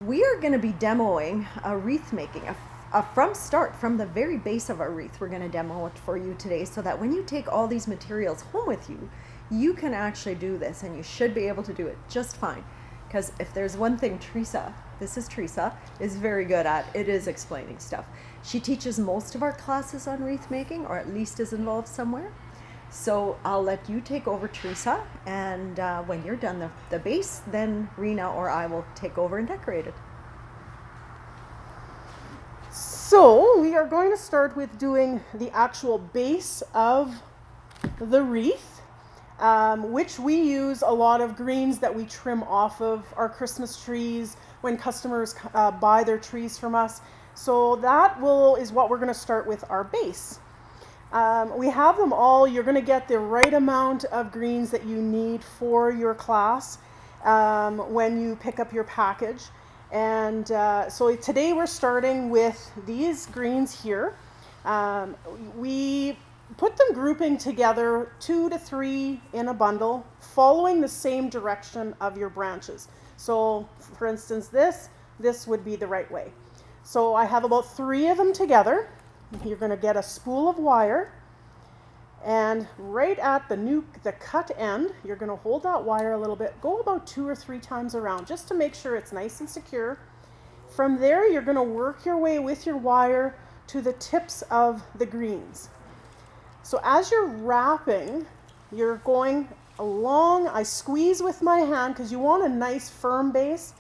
We are going to be demoing a wreath making, from the very base of our wreath. We're going to demo it for you today so that when you take all these materials home with you, you can actually do this, and you should be able to do it just fine. Because if there's one thing Teresa is very good at, it is explaining stuff. She teaches most of our classes on wreath making, or at least is involved somewhere. So I'll let you take over, Teresa, and when you're done the base, then Rena or I will take over and decorate it. So we are going to start with doing the actual base of the wreath, which we use a lot of greens that we trim off of our Christmas trees when customers buy their trees from us. So that is what we're going to start with our base. We have them all. You're going to get the right amount of greens that you need for your class when you pick up your package. And so today we're starting with these greens here. We put them grouping together 2 to 3 in a bundle, following the same direction of your branches. So for instance, this would be the right way. So I have about 3 of them together. You're going to get a spool of wire, and right at the cut end, you're going to hold that wire a little bit, go about 2 or 3 times around just to make sure it's nice and secure. From there, you're going to work your way with your wire to the tips of the greens. So as you're wrapping, you're going along. I squeeze with my hand because you want a nice firm base.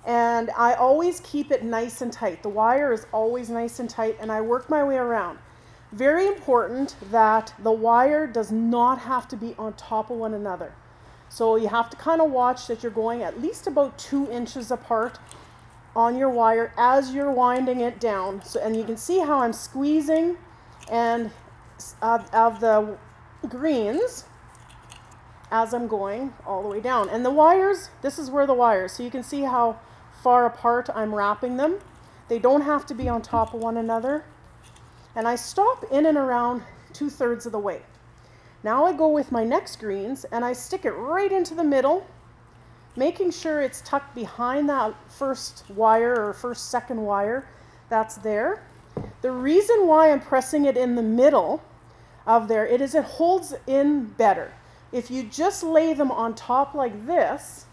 And I always keep it nice and tight. The wire is always nice and tight, and I work my way around. Very important that the wire does not have to be on top of one another. So you have to kind of watch that you're going at least about 2 inches apart on your wire as you're winding it down. So, and you can see how I'm squeezing and of the greens as I'm going all the way down. And the wires, this is where the wires, so you can see how far apart I'm wrapping them. They don't have to be on top of one another. And I stop in and around 2/3 of the way. Now I go with my next greens and I stick it right into the middle, making sure it's tucked behind that first wire or second wire that's there. The reason why I'm pressing it in the middle of there, it holds in better. If you just lay them on top like this,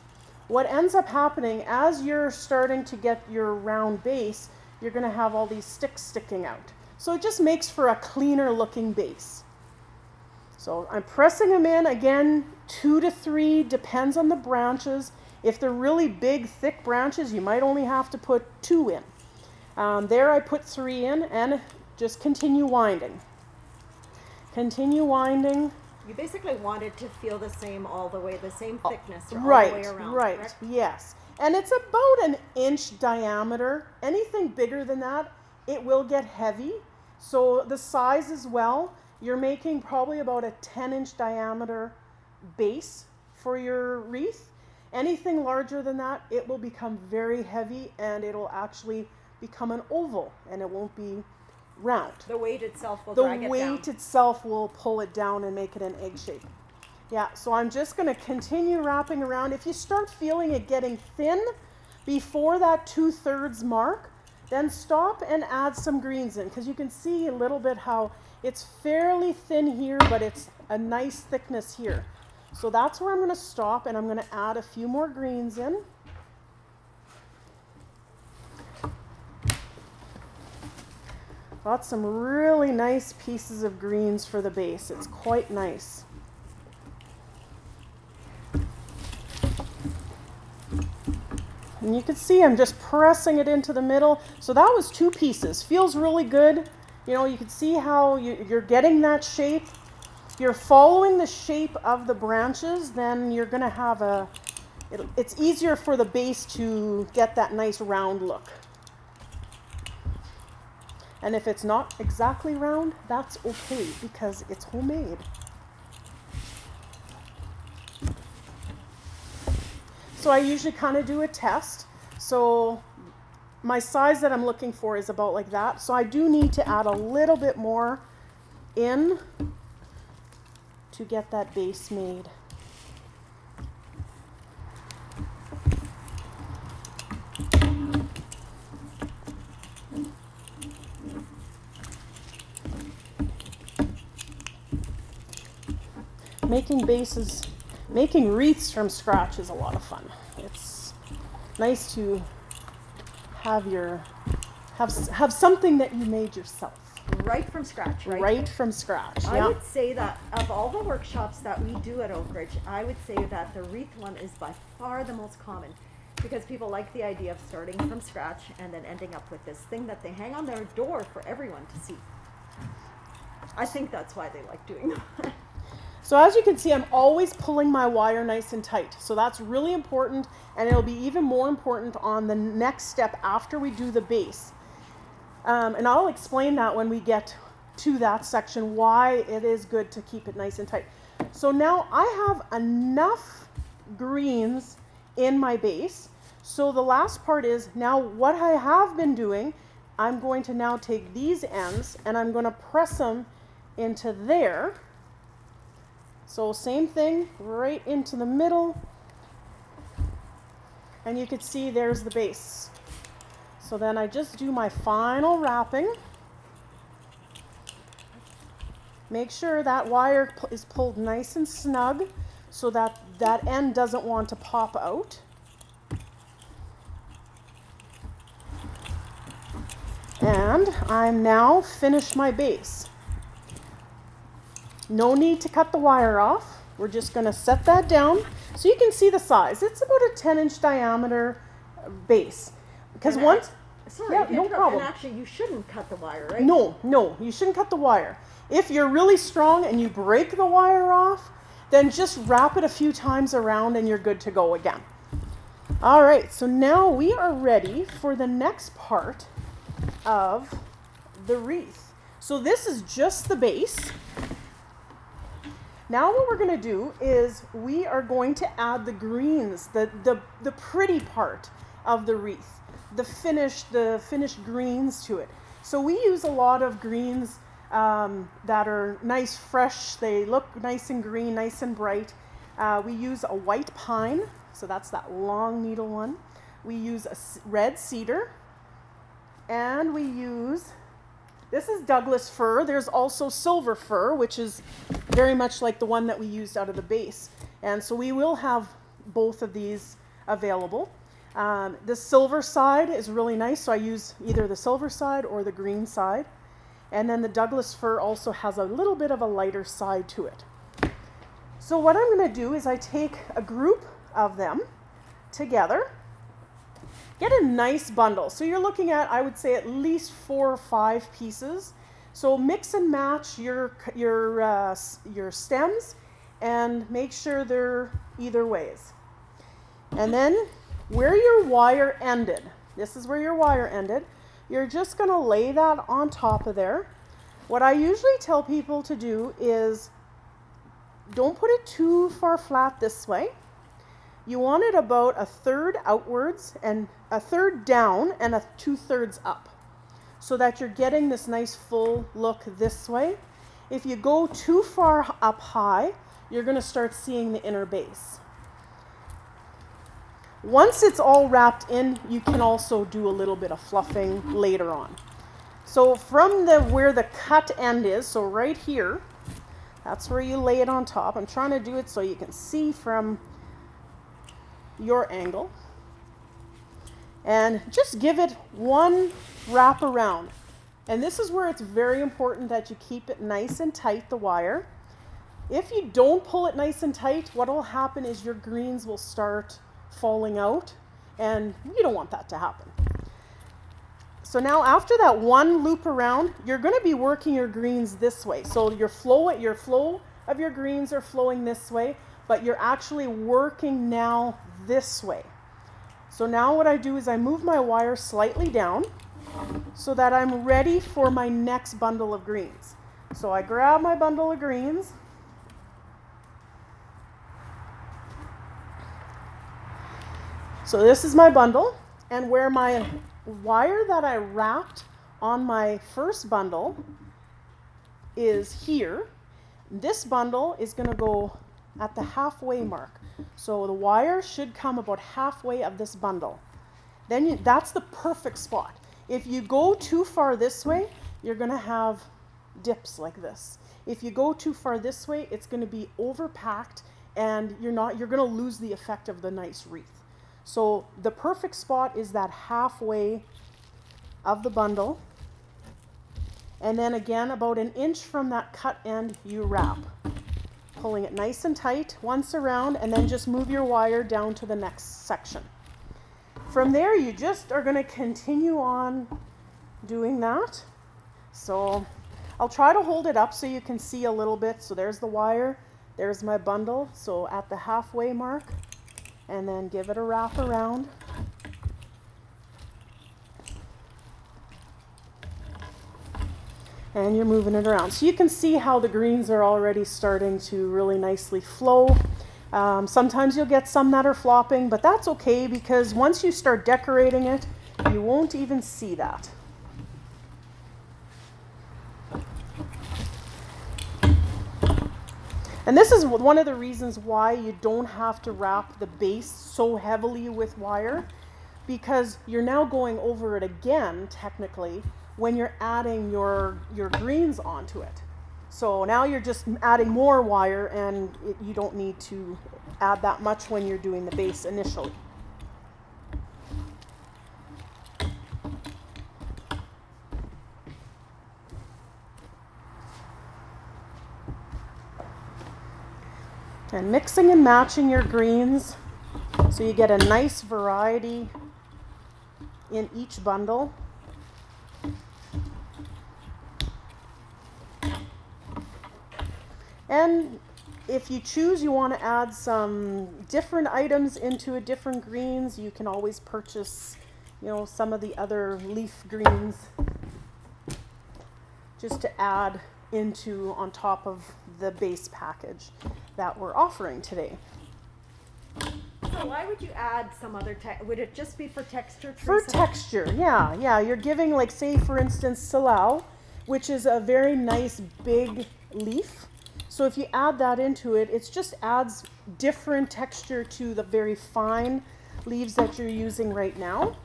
what ends up happening as you're starting to get your round base, you're going to have all these sticks sticking out. So it just makes for a cleaner looking base. So I'm pressing them in, again, 2 to 3, depends on the branches. If they're really big, thick branches, you might only have to put 2 in. There I put 3 in, and just continue winding. Continue winding. You basically want it to feel the same all the way, the same thickness all the way around. Right, correct? yes. And it's about an inch diameter. Anything bigger than that, it will get heavy. So the size as well, you're making probably about a 10-inch diameter base for your wreath. Anything larger than that, it will become very heavy, and it'll actually become an oval, and it won't be round. The weight itself will drag it down. The weight itself will pull it down and make it an egg shape. Yeah, so I'm just going to continue wrapping around. If you start feeling it getting thin before that 2/3 mark, then stop and add some greens in, because you can see a little bit how it's fairly thin here, but it's a nice thickness here. So that's where I'm going to stop, and I'm going to add a few more greens in. Got some really nice pieces of greens for the base. It's quite nice. And you can see I'm just pressing it into the middle. So that was 2 pieces. Feels really good. You know, you can see how you're getting that shape. If you're following the shape of the branches, then you're going to have it's easier for the base to get that nice round look. And if it's not exactly round, that's okay, because it's homemade. So I usually kind of do a test. So my size that I'm looking for is about like that. So I do need to add a little bit more in to get that base made. making wreaths from scratch is a lot of fun. It's nice to have something that you made yourself. Right from scratch, right? Right from scratch. I would say that of all the workshops that we do at Oak Ridge, I would say that the wreath one is by far the most common, because people like the idea of starting from scratch and then ending up with this thing that they hang on their door for everyone to see. I think that's why they like doing that. So as you can see, I'm always pulling my wire nice and tight. So that's really important, and it'll be even more important on the next step after we do the base. And I'll explain that when we get to that section, why it is good to keep it nice and tight. So now I have enough greens in my base. So the last part is, now what I have been doing, I'm going to now take these ends and I'm going to press them into there. So same thing, right into the middle. And you can see there's the base. So then I just do my final wrapping. Make sure that wire is pulled nice and snug so that that end doesn't want to pop out. And I'm now finished my base. No need to cut the wire off. We're just going to set that down so you can see the size. It's about a 10-inch diameter base. Because once... Sorry, yeah, no problem. And actually, you shouldn't cut the wire, right? No, you shouldn't cut the wire. If you're really strong and you break the wire off, then just wrap it a few times around and you're good to go again. All right, so now we are ready for the next part of the wreath. So this is just the base. Now what we're going to do is we are going to add the greens, the pretty part of the wreath, the finished greens to it. So we use a lot of greens that are nice, fresh. They look nice and green, nice and bright. We use a white pine, so that's that long needle one. We use a red cedar, and we use, this is Douglas fir. There's also silver fir, which is very much like the one that we used out of the base. And so we will have both of these available. The silver side is really nice, so I use either the silver side or the green side. And then the Douglas fir also has a little bit of a lighter side to it. So what I'm going to do is I take a group of them together, get a nice bundle. So you're looking at, I would say, at least 4 or 5 pieces. So mix and match your stems and make sure they're either ways. And then where your wire ended, this is where your wire ended, you're just going to lay that on top of there. What I usually tell people to do is don't put it too far flat this way. You want it about 1/3 outwards and 1/3 down and 2/3 up, so that you're getting this nice full look this way. If you go too far up high, you're going to start seeing the inner base. Once it's all wrapped in, you can also do a little bit of fluffing later on. So from where the cut end is, so right here, that's where you lay it on top. I'm trying to do it so you can see from your angle. And just give it one wrap around. And this is where it's very important that you keep it nice and tight, the wire. If you don't pull it nice and tight, what will happen is your greens will start falling out, and you don't want that to happen. So now after that one loop around, you're going to be working your greens this way. So your flow of your greens are flowing this way, but you're actually working now this way. So now what I do is I move my wire slightly down so that I'm ready for my next bundle of greens. So I grab my bundle of greens, so this is my bundle, and where my wire that I wrapped on my first bundle is here, this bundle is going to go at the halfway mark. So the wire should come about halfway of this bundle. Then that's the perfect spot. If you go too far this way, you're going to have dips like this. If you go too far this way, it's going to be overpacked and you're going to lose the effect of the nice wreath. So the perfect spot is that halfway of the bundle. And then again, about an inch from that cut end, you wrap. Pulling it nice and tight once around, and then just move your wire down to the next section. From there, you just are going to continue on doing that. So I'll try to hold it up so you can see a little bit. So there's the wire, there's my bundle. So at the halfway mark, and then give it a wrap around. And you're moving it around. So you can see how the greens are already starting to really nicely flow. Sometimes you'll get some that are flopping, but that's okay because once you start decorating it, you won't even see that. And this is one of the reasons why you don't have to wrap the base so heavily with wire, because you're now going over it again, technically, when you're adding your greens onto it. So now you're just adding more wire, and you don't need to add that much when you're doing the base initially. And mixing and matching your greens so you get a nice variety in each bundle. And if you choose, you want to add some different items into a different greens, you can always purchase, some of the other leaf greens just to add into on top of the base package that we're offering today. So why would you add some other would it just be for texture? For texture, yeah. You're giving, like, say for instance, Salal, which is a very nice big leaf. So if you add that into it, it just adds different texture to the very fine leaves that you're using right now.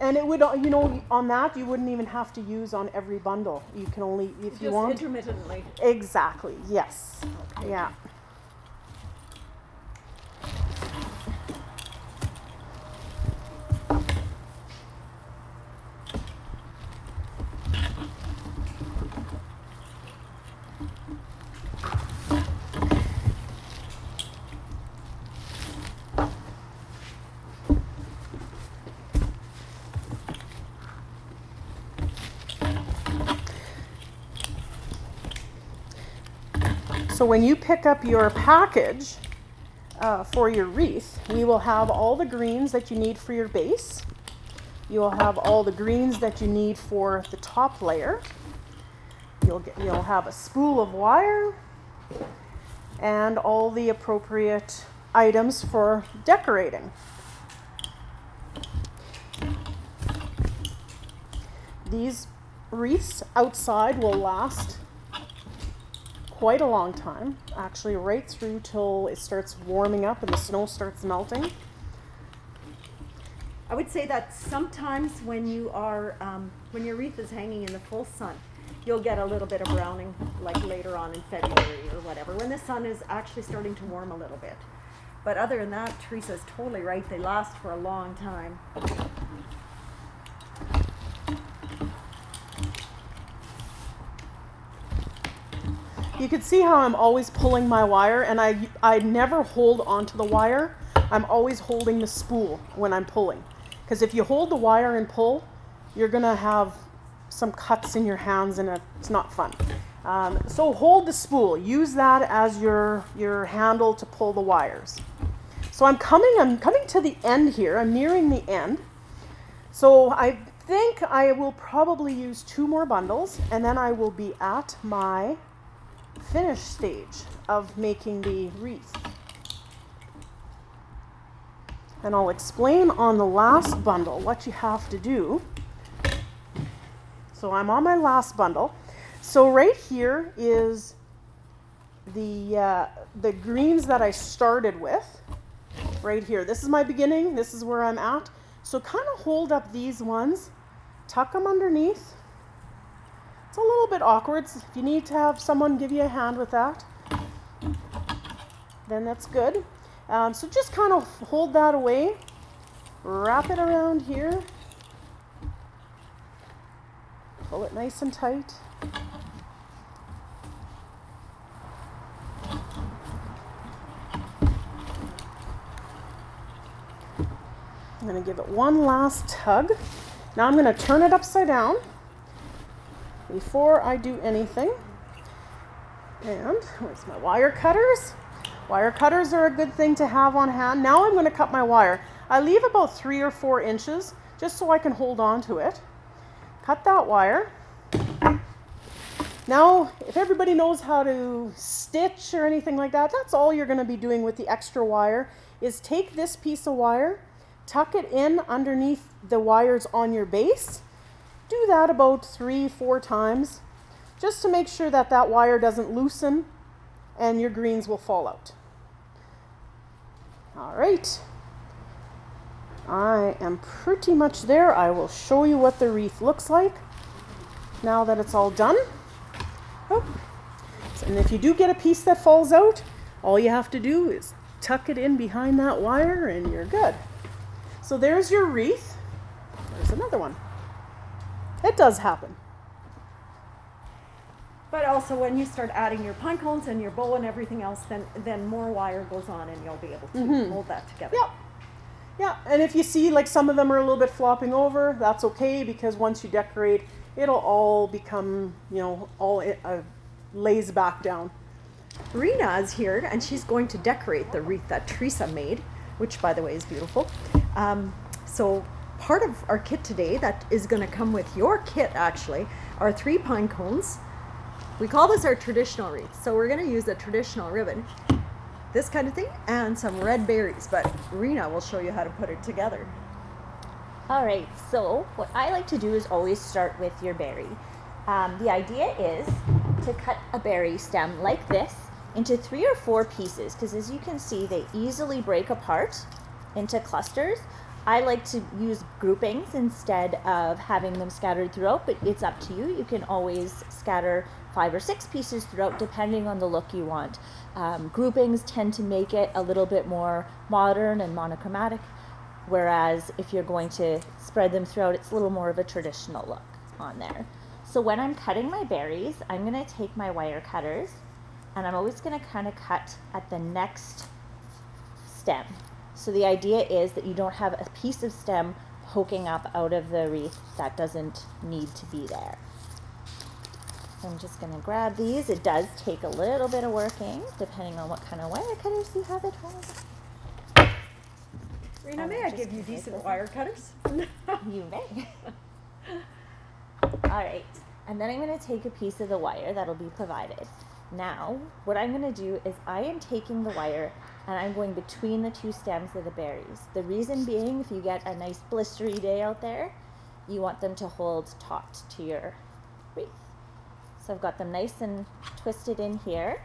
And it would, on that, you wouldn't even have to use on every bundle. You can only, if you want. Just intermittently. Exactly, yes. Okay. Yeah. So when you pick up your package for your wreath, we will have all the greens that you need for your base. You will have all the greens that you need for the top layer. You'll have a spool of wire and all the appropriate items for decorating. These wreaths outside will last quite a long time, actually right through till it starts warming up and the snow starts melting. I would say that sometimes when you are when your wreath is hanging in the full sun, you'll get a little bit of browning, like later on in February or whatever, when the sun is actually starting to warm a little bit. But other than that, Teresa's totally right. They last for a long time. You can see how I'm always pulling my wire, and I never hold onto the wire. I'm always holding the spool when I'm pulling. Because if you hold the wire and pull, you're going to have some cuts in your hands, and it's not fun. So hold the spool. Use that as your handle to pull the wires. So I'm coming to the end here. I'm nearing the end. So I think I will probably use 2 more bundles, and then I will be at my finish stage of making the wreath. And I'll explain on the last bundle what you have to do. So I'm on my last bundle. So right here is the greens that I started with. Right here. This is my beginning. This is where I'm at. So kind of hold up these ones, tuck them underneath, It's a little bit awkward. If you need to have someone give you a hand with that, then that's good. So just kind of hold that away, wrap it around here, pull it nice and tight. I'm going to give it one last tug. Now I'm going to turn it upside down before I do anything. And where's my wire cutters? Wire cutters are a good thing to have on hand. Now I'm going to cut my wire. I leave about 3 or 4 inches just so I can hold on to it. Cut that wire. Now, if everybody knows how to stitch or anything like that, that's all you're going to be doing with the extra wire, is take this piece of wire, tuck it in underneath the wires on your base. Do that about 3-4 times, just to make sure that that wire doesn't loosen and your greens will fall out. All right. I am pretty much there. I will show you what the wreath looks like now that it's all done. Oh. And if you do get a piece that falls out, all you have to do is tuck it in behind that wire and you're good. So there's your wreath. There's another one. It does happen. But also when you start adding your pine cones and your bow and everything else, then more wire goes on and you'll be able to hold that together. Yeah. Yeah, and if you see like some of them are a little bit flopping over, that's okay, because once you decorate, it'll all become, all lays back down. Rena is here and she's going to decorate the wreath that Teresa made, which by the way is beautiful. So part of our kit today that is going to come with your kit actually are 3 pine cones. We call this our traditional wreath. So we're going to use a traditional ribbon, this kind of thing, and some red berries, but Rena will show you how to put it together. All right, so what I like to do is always start with your berry. The idea is to cut a berry stem like this into 3 or 4 pieces, because as you can see, they easily break apart into clusters. I like to use groupings instead of having them scattered throughout, but it's up to you. You can always scatter 5 or 6 pieces throughout depending on the look you want. Groupings tend to make it a little bit more modern and monochromatic, whereas if you're going to spread them throughout, it's a little more of a traditional look on there. So when I'm cutting my berries, I'm going to take my wire cutters and I'm always going to kind of cut at the next stem. So the idea is that you don't have a piece of stem poking up out of the wreath that doesn't need to be there. So I'm just going to grab these. It does take a little bit of working depending on what kind of wire cutters you have at home. Rena, may I give you decent wire cutters? You may. All right, and then I'm going to take a piece of the wire that'll be provided. Now, what I'm going to do is I am taking the wire and I'm going between the 2 stems of the berries. The reason being, if you get a nice blistery day out there, you want them to hold taut to your wreath. So I've got them nice and twisted in here.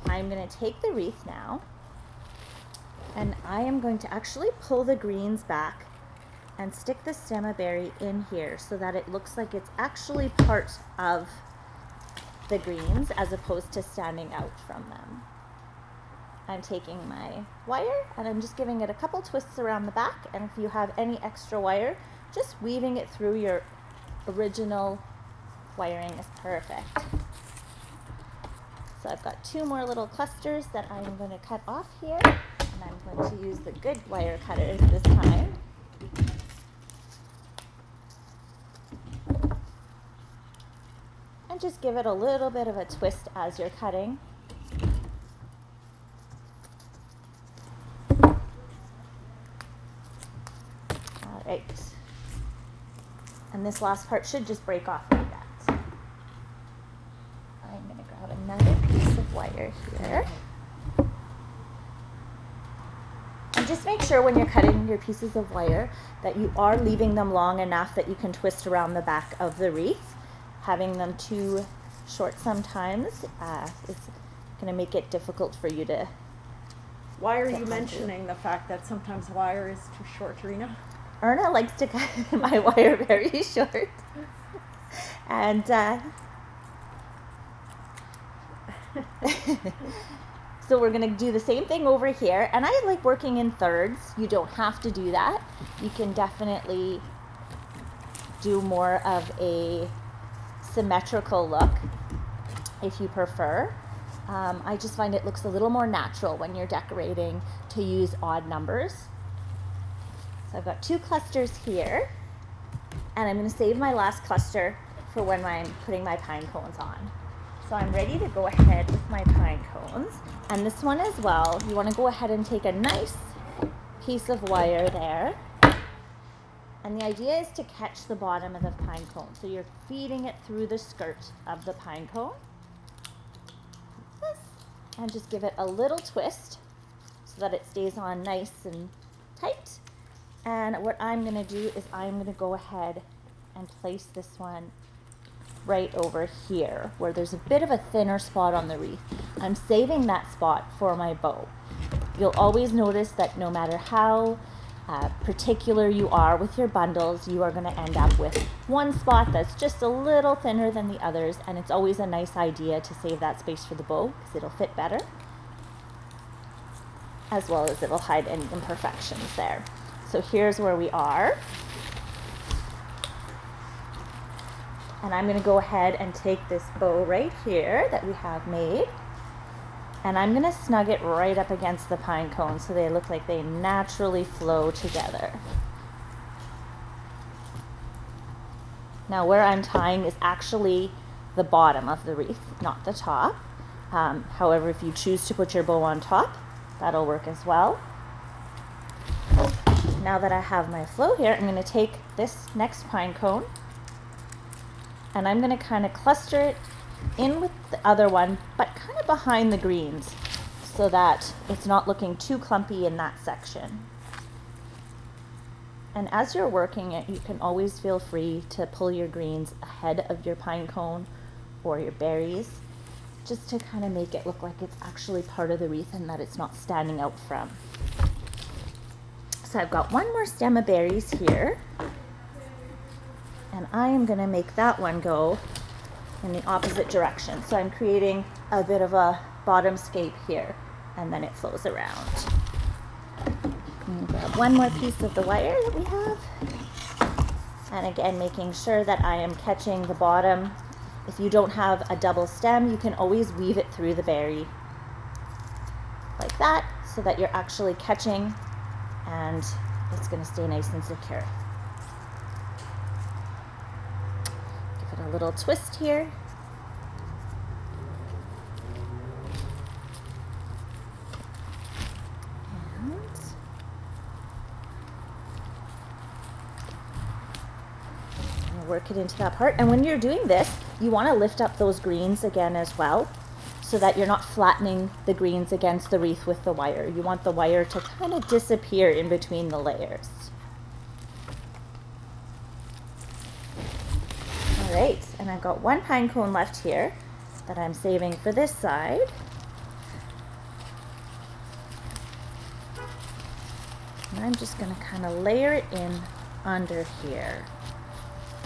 I'm going to take the wreath now and I am going to actually pull the greens back and stick the stem of berry in here so that it looks like it's actually part of the greens as opposed to standing out from them. I'm taking my wire and I'm just giving it a couple twists around the back, and if you have any extra wire, just weaving it through your original wiring is perfect. So I've got 2 more little clusters that I'm going to cut off here, and I'm going to use the good wire cutters this time. And just give it a little bit of a twist as you're cutting. All right. And this last part should just break off like that. I'm going to grab another piece of wire here. And just make sure when you're cutting your pieces of wire that you are leaving them long enough that you can twist around the back of the wreath. Having them too short sometimes is going to make it difficult for you to... Why are you mentioning the fact that sometimes wire is too short, Rena? Erna likes to cut my wire very short. And So we're going to do the same thing over here. And I like working in thirds. You don't have to do that. You can definitely do more of a symmetrical look if you prefer. I just find it looks a little more natural when you're decorating to use odd numbers. So I've got 2 clusters here, and I'm going to save my last cluster for when I'm putting my pine cones on. So I'm ready to go ahead with my pine cones, and this one as well. You want to go ahead and take a nice piece of wire there, and the idea is to catch the bottom of the pine cone. So you're feeding it through the skirt of the pine cone, and just give it a little twist so that it stays on nice and tight. And what I'm going to do is I'm going to go ahead and place this one right over here where there's a bit of a thinner spot on the wreath. I'm saving that spot for my bow. You'll always notice that no matter how particular you are with your bundles, you are going to end up with one spot that's just a little thinner than the others, and it's always a nice idea to save that space for the bow because it'll fit better, as well as it'll hide any imperfections there. So here's where we are. And I'm going to go ahead and take this bow right here that we have made, and I'm going to snug it right up against the pine cone so they look like they naturally flow together. Now where I'm tying is actually the bottom of the wreath, not the top. However, if you choose to put your bow on top, that'll work as well. Now that I have my flow here, I'm going to take this next pine cone and I'm going to kind of cluster it in with the other one, but kind of behind the greens so that it's not looking too clumpy in that section. And as you're working it, you can always feel free to pull your greens ahead of your pine cone or your berries, just to kind of make it look like it's actually part of the wreath and that it's not standing out from. So I've got one more stem of berries here, and I am going to make that one go in the opposite direction. So I'm creating a bit of a bottom scape here, and then it flows around. Grab one more piece of the wire that we have, and again making sure that I am catching the bottom. If you don't have a double stem, you can always weave it through the berry like that so that you're actually catching and it's going to stay nice and secure. Give it a little twist here. Work it into that part, and when you're doing this you want to lift up those greens again as well so that you're not flattening the greens against the wreath with the wire. You want the wire to kind of disappear in between the layers. Alright, and I've got one pine cone left here that I'm saving for this side. And I'm just going to kind of layer it in under here.